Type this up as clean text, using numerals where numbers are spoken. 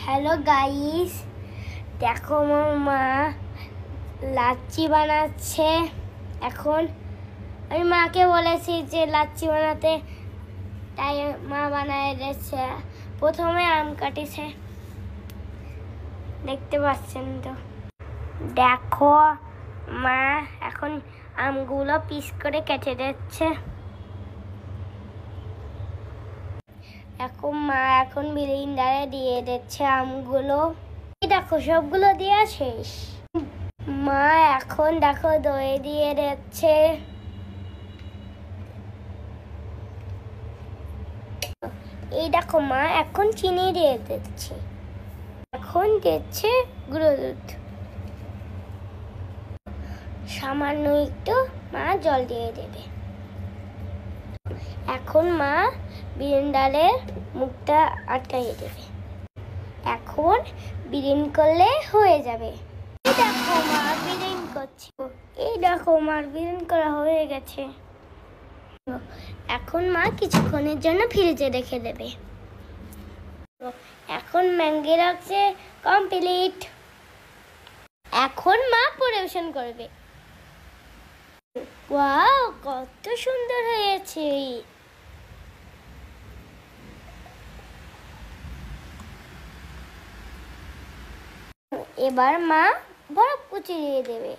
Hello guys, দেখো আমার মা লাচ্ছি বানাচ্ছে। এখন আমি মাকে বলেছি যে লাচ্ছি বানাতে, তাই মা বানায় দিচ্ছে। প্রথমে আম কাটিছে, দেখতে পাচ্ছেন তো। দেখো মা এখন আমগুলো পিস করে কেটে দিচ্ছে। এখন ব্লেন্ডারে দিয়ে দিচ্ছে আমগুলো। দেখো সবগুলো দেওয়া শেষ। মা এখন দেখো দই দিয়ে দিচ্ছে। এই দেখো মা এখন চিনি দিয়ে দিচ্ছে। এখন দিচ্ছে গুঁড়ো দুধ, সামান্য একটু মা জল দিয়ে দেবে। এখন মা ব্লেন্ডারের মুখটা আটকাইয়ে দেবে। এখন ব্লেন্ড করলে হয়ে যাবে। এই দেখো মা ব্লেন্ড করছে। এই দেখো মা ব্লেন্ড করা হয়ে গেছে। এখন মা কিছুক্ষণের জন্য ফ্রিজে রেখে দেবে। এখন ম্যাঙ্গি রাখছে কমপ্লিট। এখন মা পরিবেশন করবে। ওয়াও, কত সুন্দর হয়েছে। এবার মা বরফ কুচি দিয়ে দেবে।